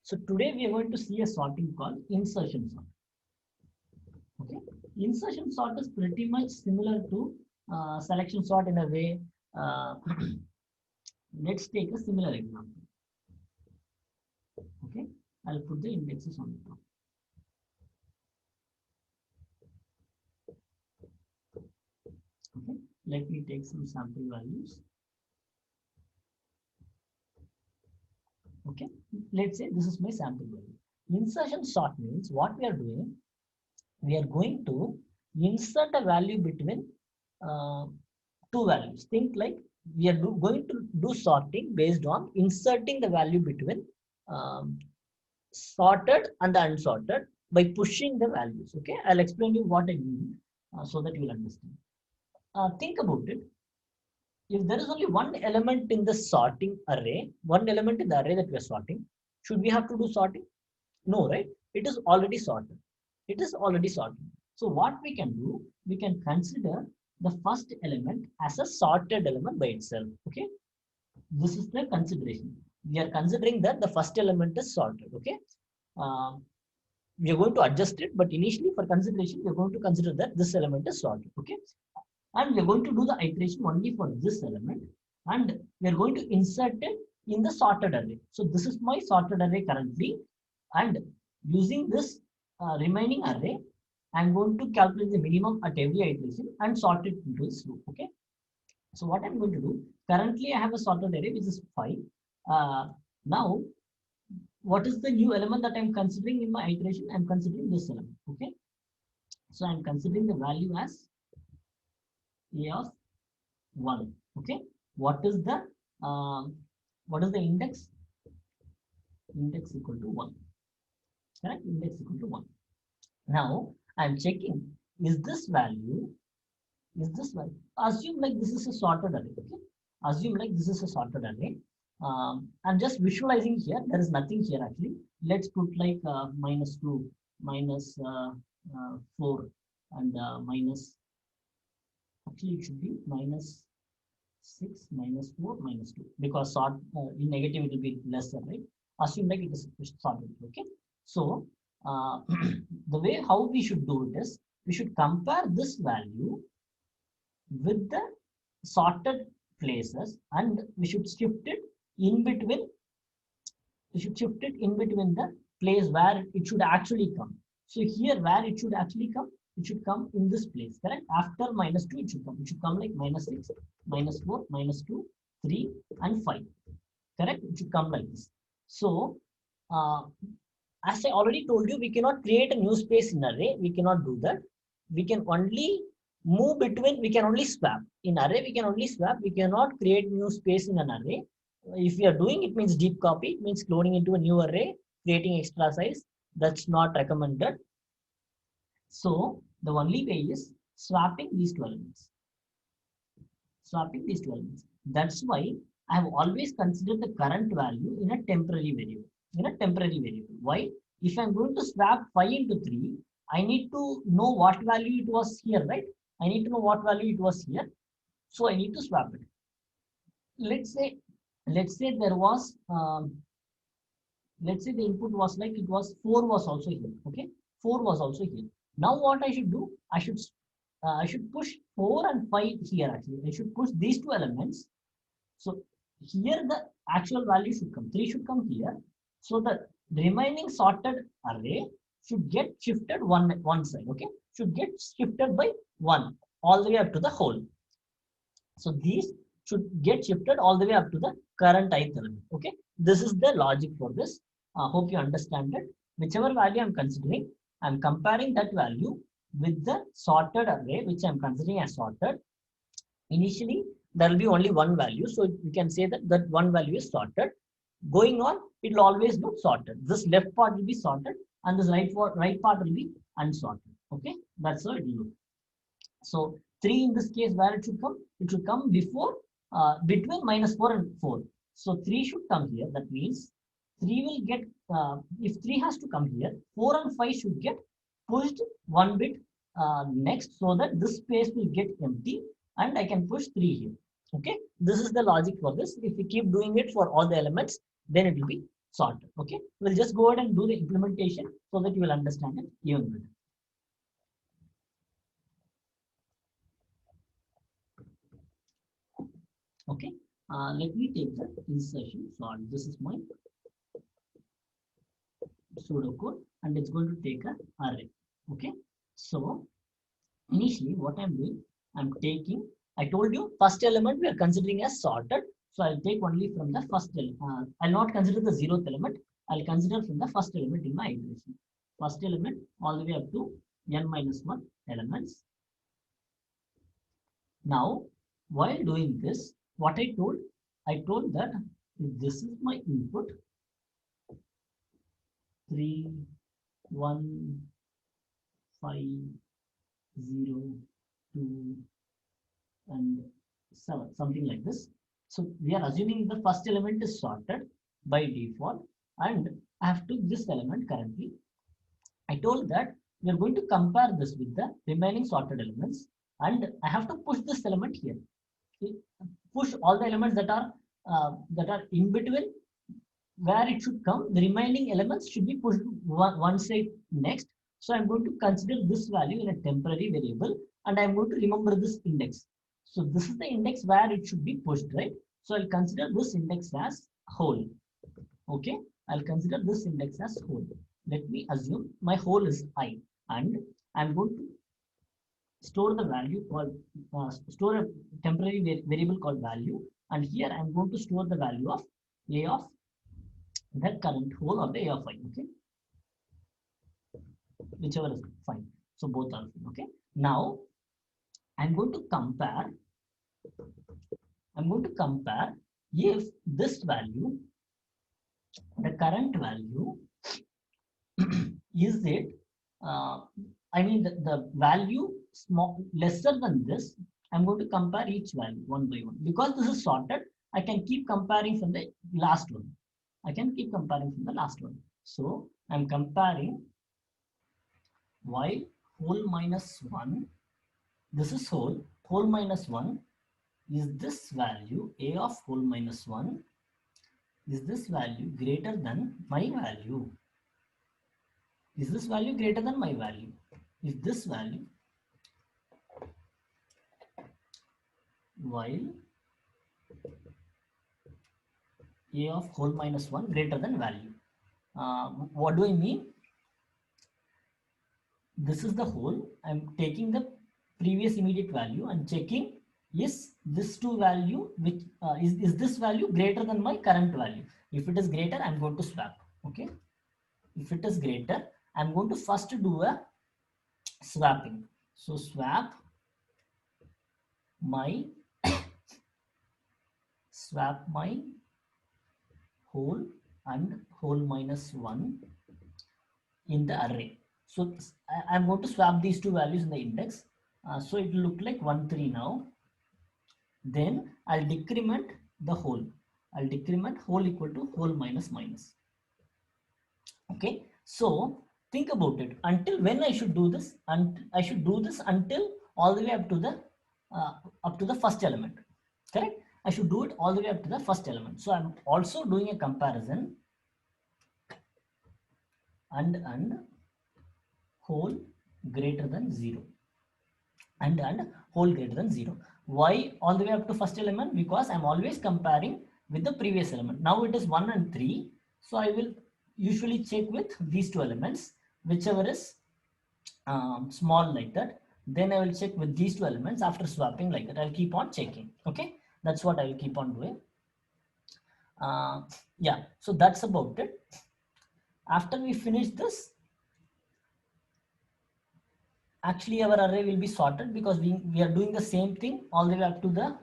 So today we are going to see a sorting called insertion sort. Okay, insertion sort is pretty much similar to selection sort in a way. Uh, let's take a similar example. Okay, I'll put the indexes on the top. Okay, let me take some sample values. Okay, let's say this is my sample value. Insertion sort means what we are doing, we are going to insert a value between uh, two values. Think like we are going to do sorting based on inserting the value between um, sorted and the unsorted by pushing the values. Okay, I'll explain you what I mean so that you will understand. Think about it. If there is only one element in the sorting array, one element in the array that we are sorting, should we have to do sorting? No, right? It is already sorted. It is already sorted. So what we can do, we can consider the first element as a sorted element by itself. Okay, this is the consideration. We are considering that the first element is sorted. Okay, we are going to adjust it, but initially for consideration, we are going to consider that this element is sorted. Okay, and we are going to do the iteration only for this element, and we are going to insert it in the sorted array. So this is my sorted array currently, and using this remaining array, I'm going to calculate the minimum at every iteration and sort it into this loop. Okay, so what I'm going to do, currently I have a sorted array which is 5. Now what is the new element that I'm considering in my iteration? I'm considering this element. Okay, so I'm considering the value as a of 1. Okay, what is the index? Index equal to 1. Correct, index equal to 1. Now I'm checking, is this value, assume like this is a sorted array. Okay, assume like this is a sorted array. I'm just visualizing here, there is nothing here actually. Let's put like -2, -4, and minus, actually it should be -6, -4, -2, because sort in negative it will be lesser, right? Assume like it is sorted. Okay, so the way how we should do it is, we should compare this value with the sorted places, and we should shift it in between. We should shift it in between the place where it should actually come. So here where it should actually come, it should come in this place. Correct, after -2 it should come like -6, -4, -2, 3 and 5. Correct, it should come like this. So uh, as I already told you, we cannot create a new space in array. We cannot do that. We can only move between, we can only swap. In array, we can only swap. We cannot create new space in an array. If we are doing, it means deep copy, it means cloning into a new array, creating extra size. That's not recommended. So the only way is swapping these two elements. Swapping these two elements. That's why I have always considered the current value in a temporary variable. Why? If I'm going to swap 5 into 3, I need to know what value it was here, right? I need to know what value it was here. So I need to swap it. Let's say there was, let's say the input was like, it was 4 was also here. Okay, 4 was also here. Now what I should do, I should push 4 and 5 here. Actually, I should push these two elements. So here the actual value should come, 3 should come here. So the remaining sorted array should get shifted one side. Okay, should get shifted by 1 all the way up to the whole. So these should get shifted all the way up to the current ith element. Okay, this is the logic for this. Hope you understand it. Whichever value I'm considering, I'm comparing that value with the sorted array, which I'm considering as sorted. Initially, there will be only one value, so we can say that that one value is sorted. Going on, it will always look sorted. This left part will be sorted, and this right part will be unsorted. Okay, that's how it will look. So 3 in this case, where it should come? It should come before, between -4 and 4. So 3 should come here. That means 3 will get, if 3 has to come here, 4 and 5 should get pushed one bit next, so that this space will get empty, and I can push 3 here. Okay, this is the logic for this. If we keep doing it for all the elements, then it will be sorted. Okay, we'll just go ahead and do the implementation so that you will understand it even better. Okay, let me take the insertion. So this is my pseudocode, and it's going to take an array. Okay, so initially what I'm doing, I'm taking, I told you first element we are considering as sorted. So I'll take only from the first element. I'll not consider the zeroth element. I'll consider from the first element in my iteration. First element all the way up to n minus 1 elements. Now, while doing this, what I told that if this is my input 3, 1, 5, 0, 2, and 7, something like this. So we are assuming the first element is sorted by default, and I have took this element currently. I told that we are going to compare this with the remaining sorted elements, and I have to push this element here. Push all the elements that are in between where it should come. The remaining elements should be pushed one side next. So I'm going to consider this value in a temporary variable, and I'm going to remember this index. So this is the index where it should be pushed, right? So I'll consider this index as whole. Okay, I'll consider this index as whole. Let me assume my whole is I, and I'm going to store the value called store a temporary variable called value, and here I'm going to store the value of a of the current whole of the a of I. Okay, whichever is fine. So both are fine. Okay, now I'm going to compare. I'm going to compare if this value, the current value, is it? I mean the value small lesser than this. I'm going to compare each value one by one because this is sorted. I can keep comparing from the last one. I can keep comparing from the last one. So I'm comparing while whole minus 1, this is whole minus 1, is this value a of whole minus 1, is this value greater than my value? Is this value greater than my value? If this value, while a of whole minus 1 greater than value. What do I mean? This is the whole. I'm taking the previous immediate value and checking is this two value which is this value greater than my current value. If it is greater, I'm going to swap. Okay. If it is greater, I'm going to first do a swapping. So swap my whole and whole minus 1 in the array. So I'm going to swap these two values in the index. So it will look like 1, 3 now. Then I'll decrement the whole. I'll decrement whole equal to whole minus minus. Okay. So think about it. Until when I should do this? And I should do this until all the way up to the first element. Correct? I should do it all the way up to the first element. So I'm also doing a comparison and whole greater than 0 and whole greater than 0. Why all the way up to first element? Because I'm always comparing with the previous element. Now it is 1 and 3. So I will usually check with these two elements, whichever is small like that. Then I will check with these two elements after swapping like that. I'll keep on checking. Okay, that's what I will keep on doing. Yeah, so that's about it. After we finish this, actually our array will be sorted because we are doing the same thing all the way up to the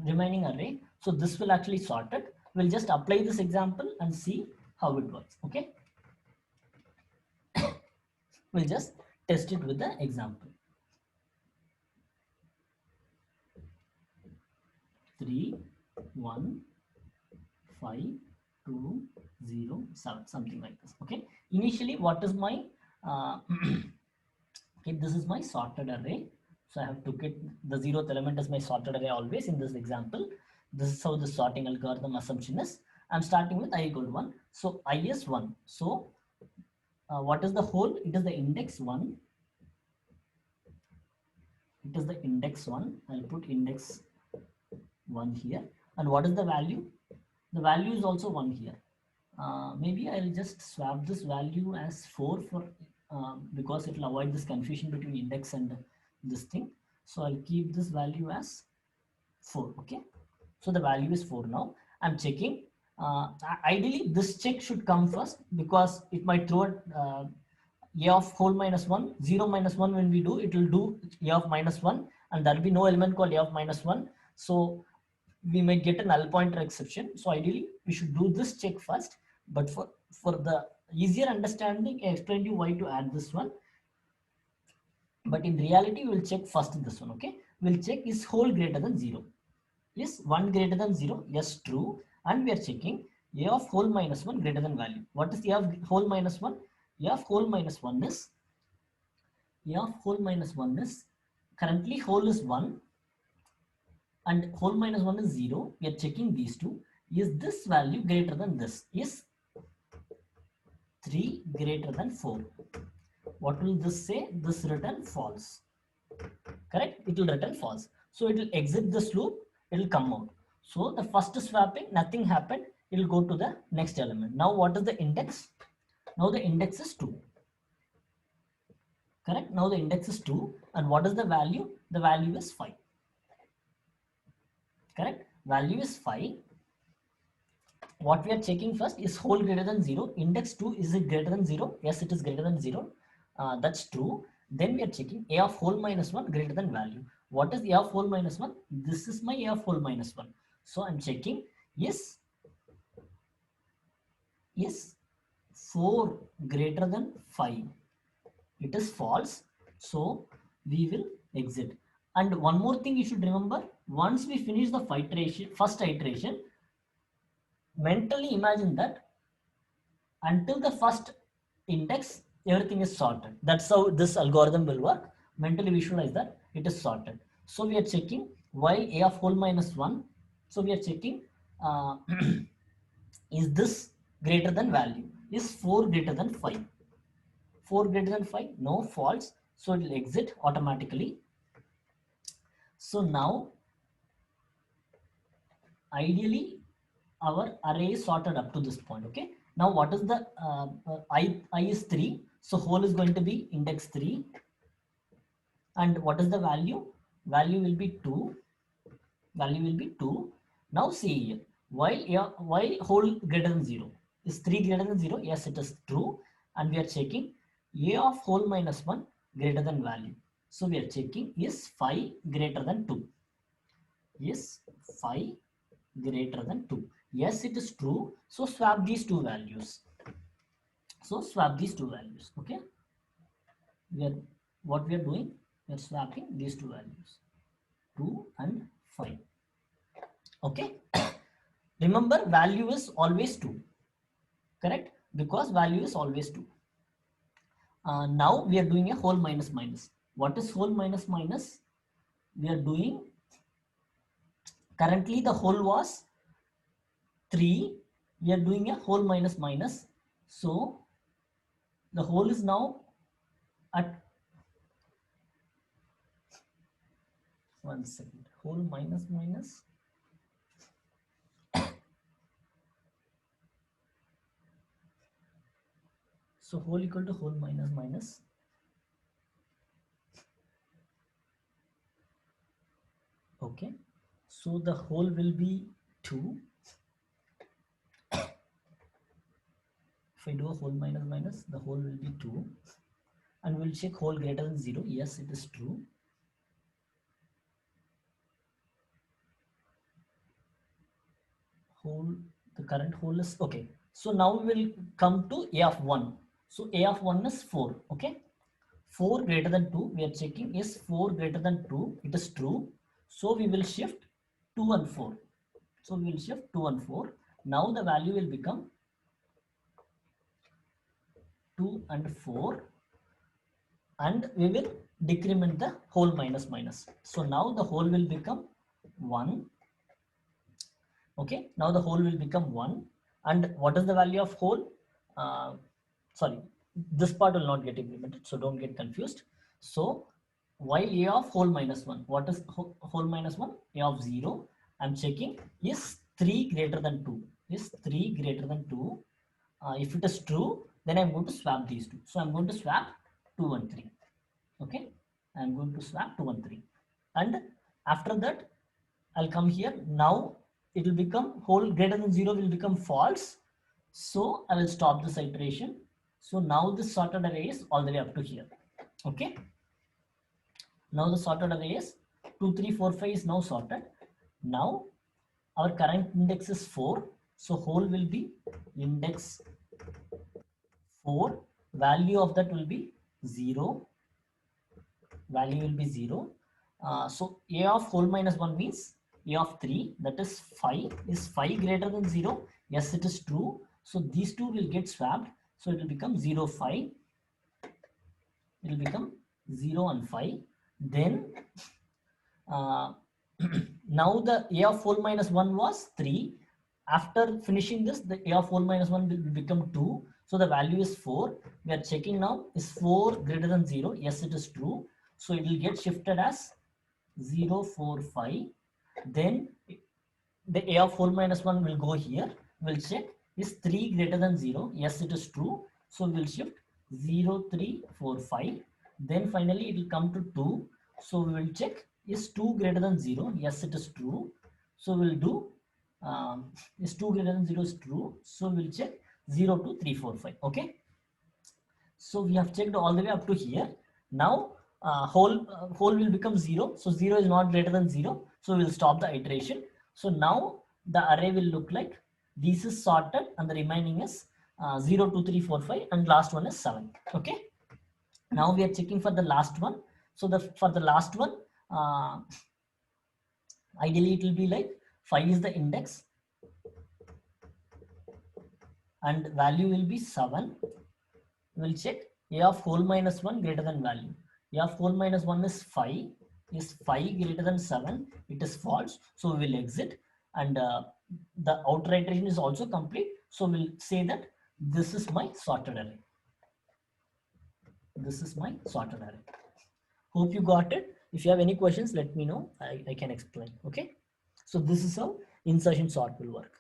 remaining array. So this will actually sort it. We'll just apply this example and see how it works. Okay. We'll just test it with the example. 3, 1, 5, 2, 0, 7, something like this. Okay. Initially, what is my okay, this is my sorted array. So I have took it, the 0th element is my sorted array always in this example. This is how the sorting algorithm assumption is. I'm starting with I equal to 1. So I is 1. So what is the whole? It is the index 1. It is the index 1. I'll put index 1 here. And what is the value? The value is also 1 here. Maybe I'll just swap this value as 4 for because it will avoid this confusion between index and this thing. So I'll keep this value as 4. Okay, so the value is 4. Now I'm checking. Ideally this check should come first because it might throw a of whole minus 1, 0 minus 1. When we do, it will do a of minus 1, and there will be no element called a of minus 1. So we may get a null pointer exception. So ideally we should do this check first, but for the easier understanding, I explained you why to add this one. But in reality, we will check first this one. Okay, we'll check is whole greater than 0. Is 1 greater than 0? Yes, true. And we are checking a of whole minus 1 greater than value. What is a of whole minus 1? A of whole minus 1 is currently whole is 1 and whole minus 1 is 0. We are checking these two. Is this value greater than this? Is 3 greater than 4? What will this say? This return false. Correct? It will return false. So it will exit this loop. It will come out. So the first swapping, nothing happened. It will go to the next element. Now what is the index? Now the index is 2. Correct? Now the index is 2. And what is the value? The value is 5. Correct? Value is 5. What we are checking first is whole greater than 0. Index 2, is it greater than 0? Yes, it is greater than 0. That's true. Then we are checking a of whole minus 1 greater than value. What is a of whole minus 1? This is my a of whole minus 1. So I'm checking is 4 greater than 5. It is false. So we will exit. And one more thing you should remember, once we finish the first iteration, mentally imagine that until the first index, everything is sorted. That's how this algorithm will work. Mentally visualize that it is sorted. So we are checking while a of whole minus 1. So we are checking is this greater than value? Is 4 greater than 5? 4 greater than 5? No, false. So it will exit automatically. So now ideally our array is sorted up to this point. Okay, now what is the I is 3, so whole is going to be index 3, and what is the value? Value will be 2. Now see here, while whole greater than 0, is 3 greater than 0? Yes, it is true. And we are checking a of whole minus 1 greater than value. So we are checking is 5 greater than 2. Is 5 greater than 2? Yes, it is true. So swap these two values. Okay, what we are doing, we are swapping these two values, 2 and 5. Okay, remember value is always 2. Correct? Because value is always 2. Now we are doing a whole minus minus. What is whole minus minus? We are doing, currently the whole was 3. We are doing a whole minus minus. So the whole is now at, one second, whole minus minus. So whole equal to whole minus minus. Okay, so the whole will be 2. If I do a whole minus minus, the whole will be 2. And we'll check whole greater than 0. Yes, it is true. Whole, the current whole is okay. So now we will come to a of 1. So a of 1 is 4. Okay, 4 greater than 2. We are checking is 4 greater than 2. It is true. So we will shift 2 and 4. So we will shift 2 and 4. Now the value will become 2 and 4. And we will decrement the whole minus minus. So now the whole will become 1. Okay, now the whole will become 1. And what is the value of whole? Sorry, this part will not get implemented, so don't get confused. So while a of whole minus 1, what is whole minus 1? A of 0, I'm checking is 3 greater than 2. Is 3 greater than 2? If it is true, then I'm going to swap these two. So I'm going to swap 2 and 3. Okay, I'm going to swap 2 and 3. And after that, I'll come here. Now it will become whole greater than 0 will become false. So I will stop this iteration. So now this sorted array is all the way up to here. Okay. Now the sorted array is 2, 3, 4, 5 is now sorted. Now our current index is 4. So whole will be index 4. Value of that will be 0. Value will be 0. So a of whole minus 1 means a of 3, that is 5. Is 5 greater than 0? Yes, it is true. So these two will get swapped. So it will become 0, 5. It will become 0 and 5. Then now the a of whole minus 1 was 3. After finishing this, the a of whole minus 1 will become 2. So the value is 4. We are checking now, is 4 greater than 0? Yes, it is true. So it will get shifted as 0, 4, 5. Then the a of whole minus 1 will go here. We'll check, is 3 greater than 0? Yes, it is true. So we'll shift 0, 3, 4, 5. Then finally it will come to 2. So we will check, is 2 greater than 0? Yes, it is true. So we'll do, is 2 greater than 0 is true. So we'll check 0, 2, 3, 4, 5. Okay. So we have checked all the way up to here. Now whole will become 0. So 0 is not greater than 0. So we'll stop the iteration. So now the array will look like this is sorted and the remaining is 0, 2, 3, 4, 5 and last one is 7. Okay. Now we are checking for the last one. So for the last one, ideally it will be like 5 is the index and value will be 7. We'll check a of whole minus 1 greater than value. A of whole minus 1 is 5. Is 5 greater than 7? It is false. So we will exit and the outer iteration is also complete. So we'll say that this is my sorted array. This is my sorted array. Hope you got it. If you have any questions, let me know. I can explain. Okay. So this is how insertion sort will work.